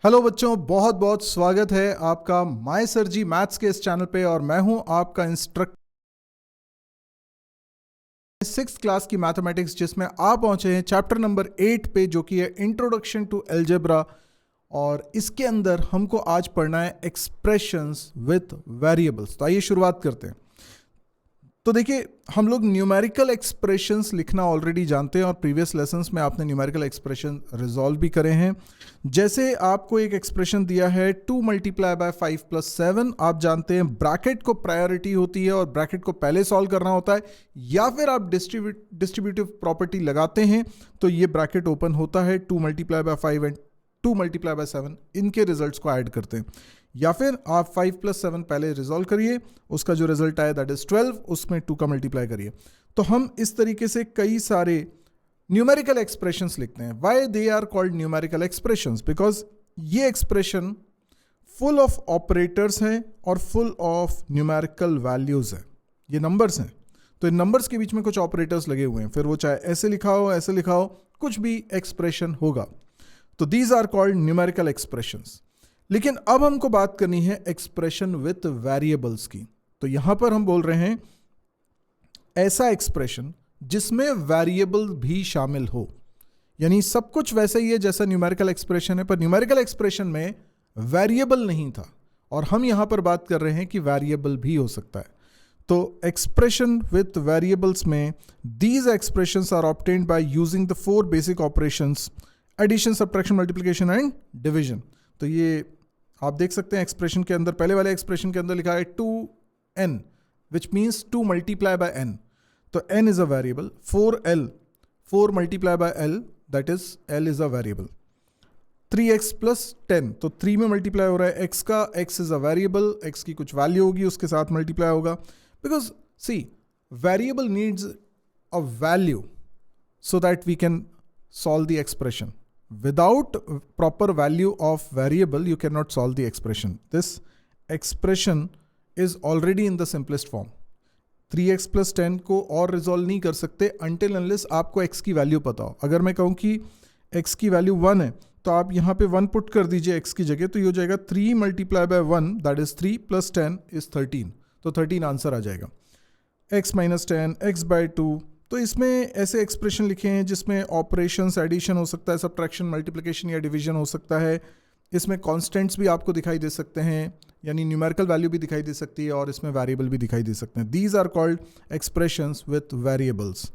Hello बच्चों, बहुत बहुत स्वागत है आपका माय सर जी मैथ्स के इस चैनल पे। और मैं हूं आपका इंस्ट्रक्टर 6th क्लास की मैथमेटिक्स, जिसमें आप पहुंचे हैं चैप्टर नंबर 8 पे, जो कि है इंट्रोडक्शन टू अलजेब्रा। और इसके अंदर हमको आज पढ़ना है एक्सप्रेशंस विथ वेरिएबल्स। तो आइए शुरुआत करते हैं। तो देखिए, हम लोग न्यूमेरिकल एक्सप्रेशंस लिखना ऑलरेडी जानते हैं और प्रीवियस लेसन्स में आपने न्यूमेरिकल एक्सप्रेशन रिजॉल्व भी करे हैं। जैसे आपको एक एक्सप्रेशन दिया है 2 मल्टीप्लाई बाय 5 प्लस 7, आप जानते हैं ब्रैकेट को प्रायोरिटी होती है और ब्रैकेट को पहले सॉल्व करना होता है, या फिर आप डिस्ट्रीब्यूटिव प्रॉपर्टी लगाते हैं तो ये ब्रैकेट ओपन होता है। 2 multiply by 5 and 2 multiply by 7 इनके रिजल्ट्स को ऐड करते हैं, या फिर आप 5 प्लस 7 पहले रिजॉल्व करिए, उसका जो रिजल्ट आया दैट इज 12, उसमें 2 का मल्टीप्लाई करिए। तो हम इस तरीके से कई सारे न्यूमेरिकल एक्सप्रेशंस लिखते हैं। Why they are called numerical expressions? Because ये एक्सप्रेशन फुल ऑफ ऑपरेटर्स हैं और फुल ऑफ न्यूमेरिकल वैल्यूज हैं। ये नंबर्स हैं, तो इन नंबर्स के बीच में कुछ ऑपरेटर्स लगे हुए हैं, फिर वो चाहे ऐसे लिखा हो, ऐसे लिखा हो, कुछ भी एक्सप्रेशन होगा। तो these are called numerical expressions. लेकिन अब हमको बात करनी है एक्सप्रेशन विथ वेरिएबल्स की। तो यहां पर हम बोल रहे हैं ऐसा एक्सप्रेशन जिसमें वेरिएबल भी शामिल हो, यानी सब कुछ वैसा ही है जैसा न्यूमेरिकल एक्सप्रेशन है, पर न्यूमेरिकल एक्सप्रेशन में वेरिएबल नहीं था, और हम यहां पर बात कर रहे हैं कि वेरिएबल भी हो सकता है। तो एक्सप्रेशन विथ वेरिएबल्स में these expressions are obtained by using the 4 basic operations: addition, subtraction, multiplication and division. तो ये आप देख सकते हैं एक्सप्रेशन के अंदर, पहले वाले एक्सप्रेशन के अंदर लिखा है 2n, which means 2 multiply by n। तो n is a variable. 4l, 4 multiply by l, that is l is a variable. 3x plus 10, तो 3 में मल्टीप्लाई हो रहा है x का, x is a variable, x की कुछ वैल्यू होगी, उसके साथ मल्टीप्लाई होगा। Because see, variable needs a value so that we can solve the expression. Without proper value of variable, you cannot solve the expression. This expression is already in the simplest form. 3x plus 10 को और resolve नहीं कर सकते until unless आपको x की value पता हो। अगर मैं कहूँ कि x की वैल्यू 1 है, तो आप यहाँ पे 1 पुट कर दीजिए x की जगह, तो ये हो जाएगा 3 multiply by 1, that is 3 plus 10 is 13। तो 13 आंसर आ जाएगा। x minus 10, x by 2। तो इसमें ऐसे एक्सप्रेशन लिखे हैं जिसमें ऑपरेशंस, एडिशन हो सकता है, सब्ट्रैक्शन, मल्टीप्लिकेशन या डिवीजन हो सकता है। इसमें कॉन्स्टेंट्स भी आपको दिखाई दे सकते हैं, यानी न्यूमेरिकल वैल्यू भी दिखाई दे सकती है, और इसमें वेरिएबल भी दिखाई दे सकते हैं। These are called expressions with variables.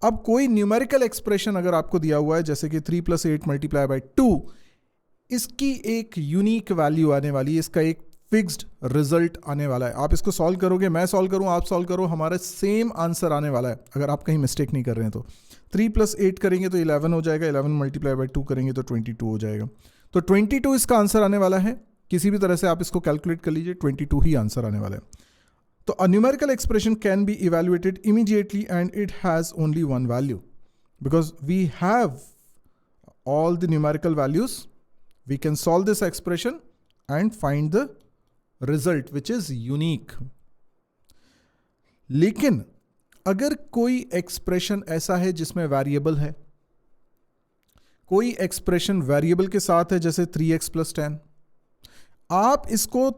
अब कोई न्यूमेरिकल एक्सप्रेशन अगर आपको दिया हुआ है, जैसे कि 3 प्लस 8 मल्टीप्लाई बाय 2, इसकी एक यूनिक वैल्यू आने वाली है, इसका एक फिक्स्ड रिजल्ट आने वाला है। आप इसको सॉल्व करोगे, मैं सॉल्व करूं, आप सॉल्व करो, हमारा सेम आंसर आने वाला है, अगर आप कहीं मिस्टेक नहीं कर रहे हैं तो। 3 प्लस 8 करेंगे तो 11 हो जाएगा, 11 मल्टीप्लाई बाय 2 करेंगे तो 22 हो जाएगा। तो 22 इसका आंसर आने वाला है। किसी भी तरह से आप इसको कैलकुलेट कर लीजिए, 22 ही आंसर आने वाला है। तो a numerical expression can be evaluated immediately and it has only one value, because we have all the numerical values. We can solve this expression and find the result which is unique. लेकिन अगर कोई expression ऐसा है जिसमें variable है, कोई expression variable के साथ है, जैसे 3x प्लस 10, आप इसको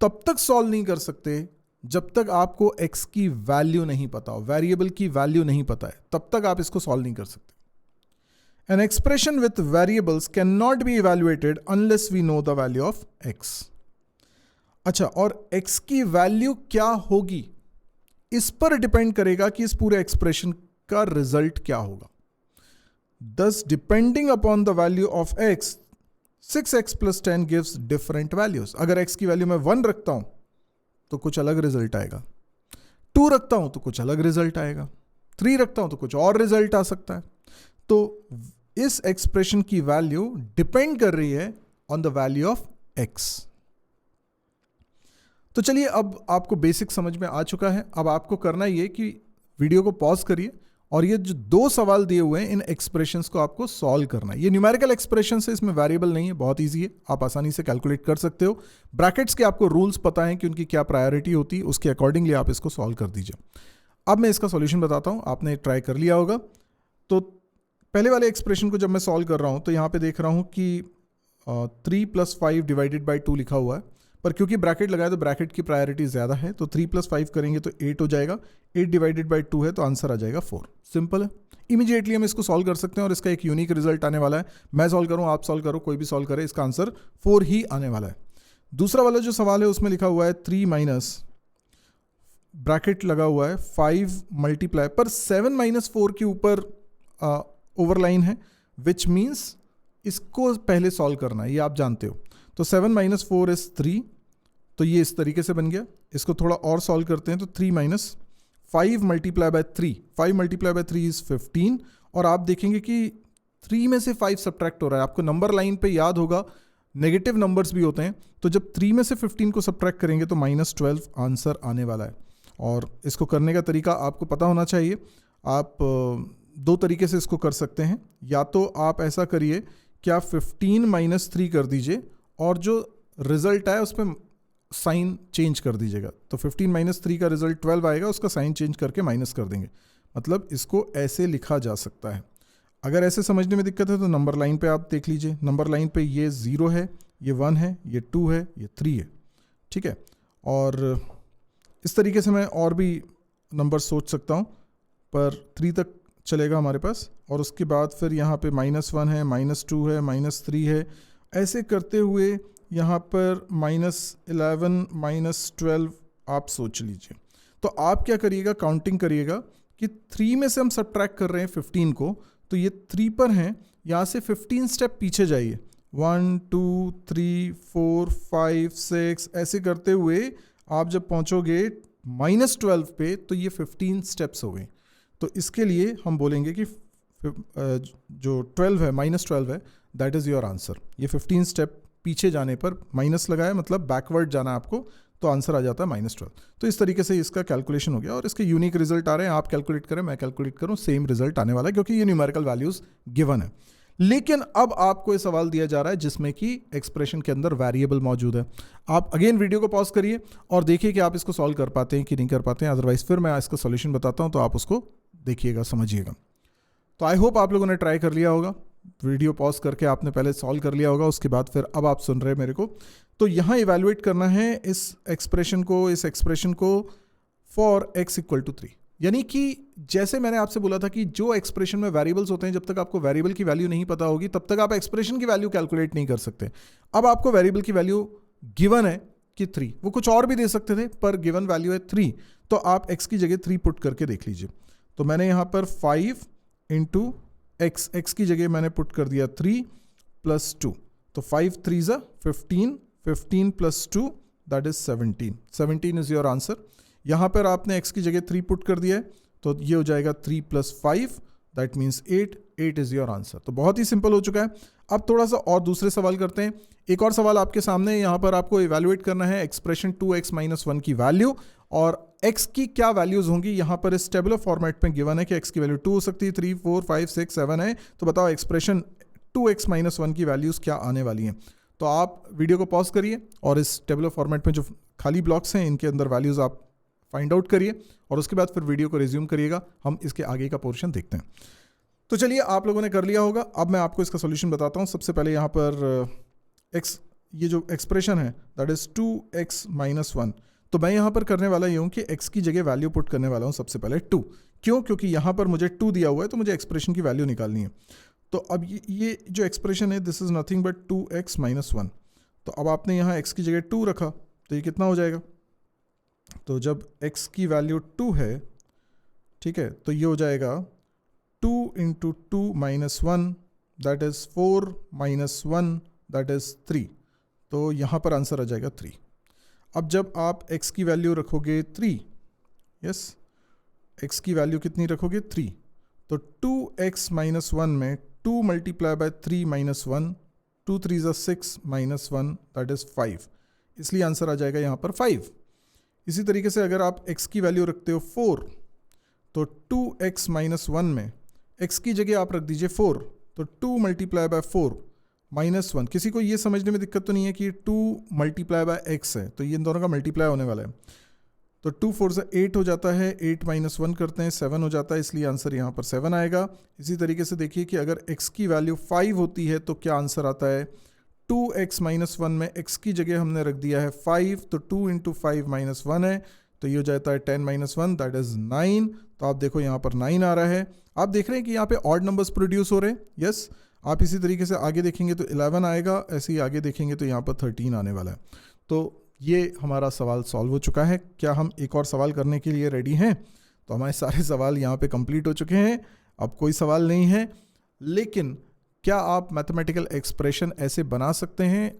तब तक सॉल्व नहीं कर सकते जब तक आपको x की वैल्यू नहीं पता हो, वेरिएबल की वैल्यू नहीं पता है, तब तक आप इसको सॉल्व नहीं कर सकते। An expression with variables cannot be evaluated unless we know the value of x. अच्छा, और x की वैल्यू क्या होगी, इस पर डिपेंड करेगा कि इस पूरे एक्सप्रेशन का रिजल्ट क्या होगा। Thus, depending upon the value of x, 6x plus 10 gives different values. अगर x की वैल्यू मैं 1 रखता हूं तो कुछ अलग रिजल्ट आएगा, 2 रखता हूं तो कुछ अलग रिजल्ट आएगा, 3 रखता हूं तो कुछ और रिजल्ट आ सकता है। तो इस एक्सप्रेशन की वैल्यू डिपेंड कर रही है on the value of x। तो चलिए, अब आपको बेसिक समझ में आ चुका है। अब आपको करना ये कि वीडियो को पॉज करिए और ये जो 2 सवाल दिए हुए हैं, इन एक्सप्रेशंस को आपको सॉल्व करना है। ये न्यूमेरिकल एक्सप्रेशन है, इसमें वेरिएबल नहीं है, बहुत ईजी है, आप आसानी से कैलकुलेट कर सकते हो। ब्रैकेट्स के आपको रूल्स पता है कि उनकी क्या प्रायोरिटी होती है, उसके अकॉर्डिंगली आप इसको सॉल्व कर दीजिए। अब मैं इसका सॉल्यूशन बताता हूं, आपने ट्राई कर लिया होगा। तो पहले वाले एक्सप्रेशन को जब मैं सॉल्व कर रहा हूं तो यहां पे देख रहा हूं कि 3 + 5 डिवाइडेड बाई 2 लिखा हुआ है, पर क्योंकि ब्रैकेट लगाया तो ब्रैकेट की प्रायोरिटी ज़्यादा है, तो 3 + 5 करेंगे तो 8 हो जाएगा, 8 डिवाइडेड बाई 2 है तो आंसर आ जाएगा 4। सिंपल है, इमीडिएटली हम इसको सॉल्व कर सकते हैं और इसका एक यूनिक रिजल्ट आने वाला है। मैं सॉल्व करूँ, आप सॉल्व करो, कोई भी सॉल्व करे, इसका आंसर 4 ही आने वाला है। दूसरा वाला जो सवाल है उसमें लिखा हुआ है 3 माइनस ब्रैकेट लगा हुआ है 5 मल्टीप्लाई, पर 7 - 4 के ऊपर ओवरलाइन है, विच मीन्स इसको पहले सॉल्व करना है, ये आप जानते हो। तो 7 - 4 इज 3, तो ये इस तरीके से बन गया। इसको थोड़ा और सॉल्व करते हैं तो 3 - 5 multiply by 3, 5 multiply by 3 is 15, और आप देखेंगे कि 3 में से 5 सब्ट्रैक्ट हो रहा है। आपको नंबर लाइन पे याद होगा नेगेटिव नंबर्स भी होते हैं, तो जब 3 में से 15 को सब्ट्रैक्ट करेंगे तो -12 आंसर आने वाला है। और इसको करने का तरीका आपको पता होना चाहिए। आप 2 तरीके से इसको कर सकते हैं, या तो आप ऐसा करिए कि आप 15 - 3 कर दीजिए और जो रिजल्ट आए उस पर साइन चेंज कर दीजिएगा। तो 15 - 3 का रिजल्ट 12 आएगा, उसका साइन चेंज करके माइनस कर देंगे। मतलब इसको ऐसे लिखा जा सकता है। अगर ऐसे समझने में दिक्कत है तो नंबर लाइन पे आप देख लीजिए, नंबर लाइन पे ये 0 है, ये 1 है, ये 2 है, ये 3 है, ठीक है। और इस तरीके से मैं और भी नंबर सोच सकता हूँ, पर 3 तक चलेगा हमारे पास, और उसके बाद फिर यहाँ पे -1 है, -2 है, -3 है, ऐसे करते हुए यहाँ पर -11 -12 आप सोच लीजिए। तो आप क्या करिएगा, काउंटिंग करिएगा कि 3 में से हम सब्ट्रैक्ट कर रहे हैं 15 को, तो ये 3 पर हैं, यहाँ से 15 स्टेप पीछे जाइए, 1 2 3 4 5 6, ऐसे करते हुए आप जब पहुँचोगे -12 पे तो ये 15 स्टेप्स हो गए। तो इसके लिए हम बोलेंगे कि जो 12 है, -12 है, दैट इज़ योर आंसर। ये 15 स्टेप पीछे जाने पर माइनस लगाया, मतलब बैकवर्ड जाना है आपको, तो आंसर आ जाता है -12। तो इस तरीके से इसका कैलकुलेशन हो गया और इसके यूनिक रिजल्ट आ रहे हैं। आप कैलकुलेट करें, मैं कैलकुलेट करूं, सेम रिजल्ट आने वाला है, क्योंकि ये न्यूमेरिकल वैल्यूज गिवन है। लेकिन अब आपको ये सवाल दिया जा रहा है जिसमें कि एक्सप्रेशन के अंदर वेरिएबल मौजूद है। आप अगेन वीडियो को पॉज करिए और देखिए कि आप इसको सॉल्व कर पाते हैं कि नहीं कर पाते हैं, अदरवाइज फिर मैं इसका सॉल्यूशन बताता हूं तो आप उसको देखिएगा, समझिएगा। तो आई होप आप लोगों ने ट्राई कर लिया होगा, वीडियो पॉज करके आपने पहले सॉल्व कर लिया होगा, उसके बाद फिर अब आप सुन रहे हैं मेरे को। तो यहाँ इवैल्यूएट करना है इस एक्सप्रेशन को फॉर x = 3, यानी कि जैसे मैंने आपसे बोला था कि जो एक्सप्रेशन में वेरिएबल्स होते हैं, जब तक आपको वेरिएबल की वैल्यू नहीं पता होगी तब तक आप एक्सप्रेशन की वैल्यू कैलकुलेट नहीं कर सकते। अब आपको वेरिएबल की वैल्यू गिवन है कि 3, वो कुछ और भी दे सकते थे, पर गिवन वैल्यू है 3, तो आप x की जगह 3 पुट करके देख लीजिए। तो मैंने यहाँ पर 5 × x की जगह मैंने पुट कर दिया 3 + 2, तो 5 3 = 15, 15 + 2 that is 17, 17 is your answer. यहाँ पर आपने x की जगह 3 पुट कर दिया है, तो ये हो जाएगा 3 + 5 that means 8, 8 is your answer. तो बहुत ही सिंपल हो चुका है। अब थोड़ा सा और दूसरे सवाल करते हैं। एक और सवाल आपके सामने, यहाँ पर आपको इवैल्यूएट करना है एक्सप्रेशन 2x - 1 की वैल्यू, और x की क्या वैल्यूज होंगी। यहाँ पर इस टेबुलर फॉर्मेट में गिवन है कि x की वैल्यू 2 हो सकती है, 3 4 5 6 7 है। तो बताओ एक्सप्रेशन 2x - 1 की वैल्यूज क्या आने वाली हैं। तो आप वीडियो को पॉज करिए और इस टेबुलर फॉर्मेट में जो खाली ब्लॉक्स हैं इनके अंदर वैल्यूज आप फाइंड आउट करिए, और उसके बाद फिर वीडियो को रिज्यूम करिएगा। हम इसके आगे का पोर्शन देखते हैं। तो चलिए, आप लोगों ने कर लिया होगा, अब मैं आपको इसका सोल्यूशन बताता हूँ। सबसे पहले यहाँ पर ये जो एक्सप्रेशन है दैट इज 2x - 1, तो मैं यहाँ पर करने वाला ये हूँ कि x की जगह वैल्यू पुट करने वाला हूँ सबसे पहले 2। क्यों? क्योंकि यहाँ पर मुझे 2 दिया हुआ है, तो मुझे एक्सप्रेशन की वैल्यू निकालनी है। तो अब ये जो एक्सप्रेशन है this is nothing but 2x - 1। तो अब आपने यहाँ x की जगह 2 रखा, तो ये कितना हो जाएगा। तो जब x की वैल्यू 2 है, ठीक है, तो ये हो जाएगा 2 × 2 - 1 दैट इज 4 - 1 दैट इज 3। तो यहाँ पर आंसर आ जाएगा 3। अब जब आप x की वैल्यू रखोगे 3, यस, x की वैल्यू कितनी रखोगे 3, तो 2x - 1 में 2 × 3 - 1, 2 3 = 6 - 1 दैट इज 5, इसलिए आंसर आ जाएगा यहाँ पर 5। इसी तरीके से अगर आप x की वैल्यू रखते हो 4, तो 2x - 1 में x की जगह आप रख दीजिए 4, तो 2 × 4 -1। किसी को ये समझने में दिक्कत तो नहीं है कि 2 × x है, तो ये इन दोनों का मल्टीप्लाई होने वाला है। तो 2 4 से 8 हो जाता है, 8 - 1 करते हैं 7 हो जाता है, इसलिए आंसर यहाँ पर 7 आएगा। इसी तरीके से देखिए कि अगर x की वैल्यू 5 होती है तो क्या आंसर आता है, 2x माइनस 1 में x की जगह हमने रख दिया है 5, तो 2 इंटू 5 माइनस 1 है, तो ये हो जाता है 10 माइनस 1 दैट इज 9। तो आप देखो यहाँ पर 9 आ रहा है। आप देख रहे हैं कि यहाँ पे ऑड नंबर्स प्रोड्यूस हो रहे हैं। यस, आप इसी तरीके से आगे देखेंगे तो 11 आएगा, ऐसे ही आगे देखेंगे तो यहाँ पर 13 आने वाला है। तो ये हमारा सवाल सॉल्व हो चुका है। क्या हम एक और सवाल करने के लिए रेडी हैं? तो हमारे सारे सवाल यहाँ पे कंप्लीट हो चुके हैं, अब कोई सवाल नहीं है। लेकिन क्या आप मैथमेटिकल एक्सप्रेशन ऐसे बना सकते हैं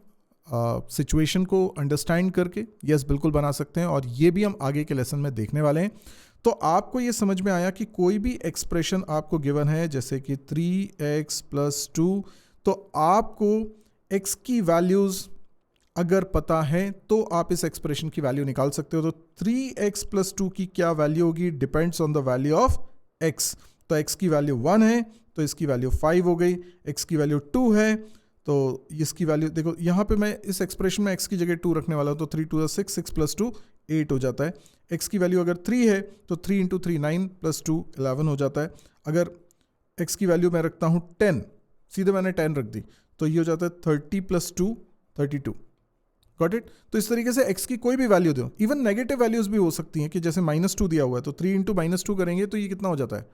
सिचुएशन को अंडरस्टैंड करके? यस, बिल्कुल बना सकते हैं, और ये भी हम आगे के लेसन में देखने वाले हैं। तो आपको ये समझ में आया कि कोई भी एक्सप्रेशन आपको गिवन है, जैसे कि 3x + 2, तो आपको x की वैल्यूज़ अगर पता है तो आप इस एक्सप्रेशन की वैल्यू निकाल सकते हो। तो 3x + 2 की क्या वैल्यू होगी? Depends on the value of x। तो x की वैल्यू 1 है तो इसकी वैल्यू 5 हो गई, x की वैल्यू 2 है तो इसकी वैल्यू देखो, यहाँ पे मैं इस एक्सप्रेशन में x की जगह 2 रखने वाला हूँ, तो 3 2 6, 6 + 2 8 हो जाता है। x की वैल्यू अगर 3 है तो 3 इंटू 3 9 + 2 11 हो जाता है। अगर x की वैल्यू मैं रखता हूँ 10, सीधे मैंने 10 रख दी, तो ये हो जाता है 30 + 2 32। Got it? तो इस तरीके से x की कोई भी वैल्यू दो, इवन नेगेटिव वैल्यूज भी हो सकती हैं, कि जैसे -2 दिया हुआ है तो 3 इंटू -2 करेंगे तो ये कितना हो जाता है?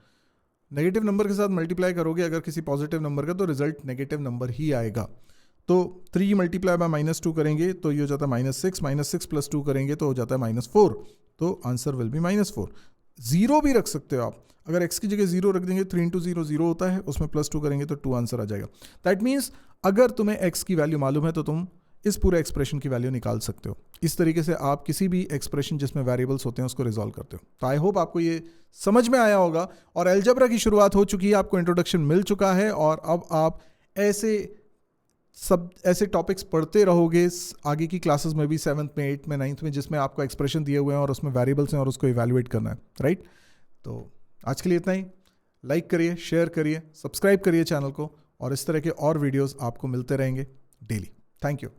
नेगेटिव नंबर के साथ मल्टीप्लाई करोगे अगर किसी पॉजिटिव नंबर का, तो रिजल्ट नेगेटिव नंबर ही आएगा। तो 3 × -2 करेंगे तो ये हो जाता है -6, -6 + 2 करेंगे तो हो जाता है -4, तो आंसर विल बी -4। जीरो भी रख सकते हो आप, अगर x की जगह 0 रख देंगे, 3 × 0 0 होता है, उसमें +2 करेंगे तो 2 आंसर आ जाएगा। दैट मीन्स अगर तुम्हें x की वैल्यू मालूम है तो तुम इस पूरे एक्सप्रेशन की वैल्यू निकाल सकते हो। इस तरीके से आप किसी भी एक्सप्रेशन जिसमें वेरिएबल्स होते हैं उसको रिजॉल्व करते हो। तो आई होप आपको ये समझ में आया होगा, और अलजेब्रा की शुरुआत हो चुकी है, आपको इंट्रोडक्शन मिल चुका है, और अब आप ऐसे टॉपिक्स पढ़ते रहोगे आगे की क्लासेस में भी, 7th में 8th में 9th में, जिसमें आपको एक्सप्रेशन दिए हुए हैं और उसमें वेरिएबल्स हैं और उसको इवैल्यूएट करना है, राइट? तो आज के लिए इतना ही। लाइक करिए, शेयर करिए, सब्सक्राइब करिए चैनल को, और इस तरह के और वीडियोस आपको मिलते रहेंगे डेली। Thank you.